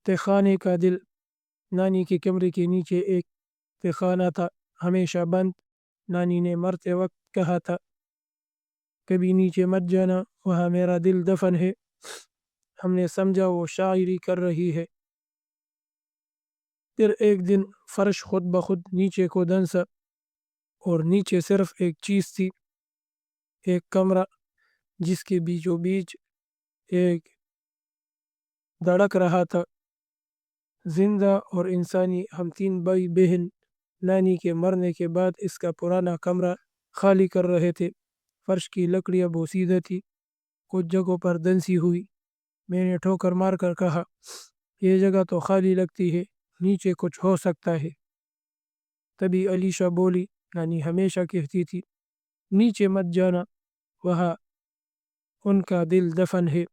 تہخانے کا دل۔ نانی کے کمرے کے نیچے ایک تہخانہ تھا، ہمیشہ بند۔ نانی نے مرتے وقت کہا تھا کبھی نیچے مت جانا، وہاں میرا دل دفن ہے۔ ہم نے سمجھا وہ شاعری کر رہی ہے۔ پھر ایک دن فرش خود بخود نیچے کو دھنسا، اور نیچے صرف ایک چیز تھی، ایک کمرہ جس کے بیچوں بیچ ایک دھڑک رہا تھا، زندہ اور انسانی۔ ہم تین بھائی بہن نانی کے مرنے کے بعد اس کا پرانا کمرہ خالی کر رہے تھے۔ فرش کی لکڑیاں بوسیدہ تھی، کچھ جگہوں پر دنسی ہوئی۔ میں نے ٹھوکر مار کر کہا، یہ جگہ تو خالی لگتی ہے، نیچے کچھ ہو سکتا ہے۔ تبھی علیشا بولی، نانی ہمیشہ کہتی تھی نیچے مت جانا، وہاں ان کا دل دفن ہے۔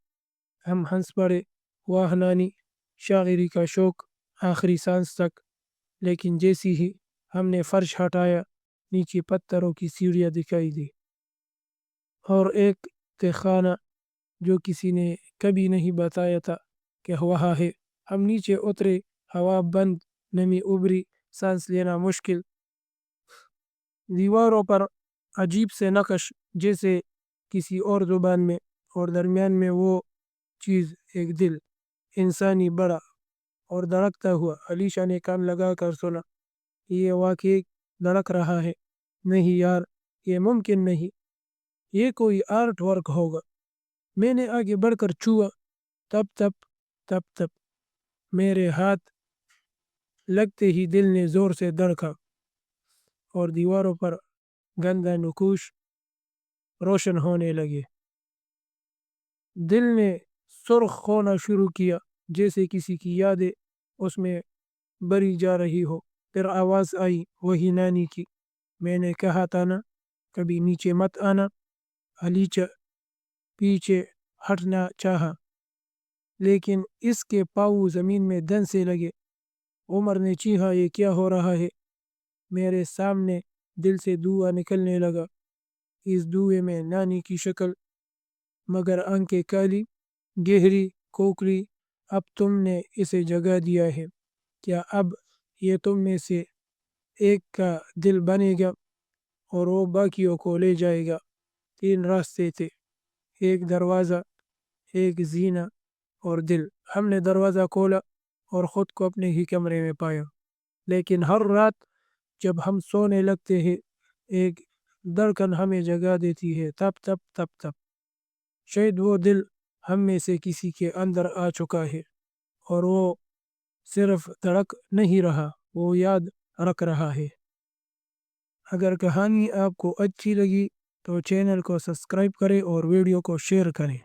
ہم ہنس پڑے۔ واہ نانی، شاعری کا شوق آخری سانس تک۔ لیکن جیسی ہی ہم نے فرش ہٹایا، نیچے پتھروں کی سیڑھیاں دکھائی دی، اور ایک تہخانہ جو کسی نے کبھی نہیں بتایا تھا کہ وہاں ہے۔ ہم نیچے اترے، ہوا بند، نمی ابری، سانس لینا مشکل۔ دیواروں پر عجیب سے نقش جیسے کسی اور زبان میں، اور درمیان میں وہ چیز، ایک دل انسانی، بڑا اور دھڑکتا ہوا۔ علیشا نے کان لگا کر سنا۔ یہ واقعی دھڑک رہا ہے۔ نہیں یار، یہ ممکن نہیں، یہ کوئی آرٹ ورک ہوگا۔ میں نے آگے بڑھ کر چھوا، تب تب تب تب میرے ہاتھ لگتے ہی دل نے زور سے دھڑکا، اور دیواروں پر گندا نقوش روشن ہونے لگے۔ دل نے سرخ ہونا شروع کیا، جیسے کسی کی یادیں اس میں بری جا رہی ہو۔ پھر آواز آئی، وہی نانی کی، میں نے کہا تھا نا کبھی نیچے مت آنا۔ علیشا پیچھے ہٹنا چاہا، لیکن اس کے پاؤں زمین میں دھنسنے لگے۔ عمر نے چیخا، یہ کیا ہو رہا ہے؟ میرے سامنے دل سے دھواں نکلنے لگا۔ اس دھوئے میں نانی کی شکل، مگر آنکھیں کالی، گہری، کھوکھلی۔ اب تم نے اسے جگہ دیا ہے، کیا اب یہ تم میں سے ایک کا دل بنے گا اور وہ باقیوں کو لے جائے گا؟ 3 راستے تھے، ایک دروازہ، ایک زینہ اور دل۔ ہم نے دروازہ کھولا اور خود کو اپنے ہی کمرے میں پایا، لیکن ہر رات جب ہم سونے لگتے ہیں، ایک دھڑکن ہمیں جگا دیتی ہے، تب تب تب تب۔ شاید وہ دل ہم میں سے کسی کے اندر آ چکا ہے، اور وہ صرف دھڑک نہیں رہا، وہ یاد رکھ رہا ہے۔ اگر کہانی آپ کو اچھی لگی تو چینل کو سبسکرائب کریں اور ویڈیو کو شیئر کریں۔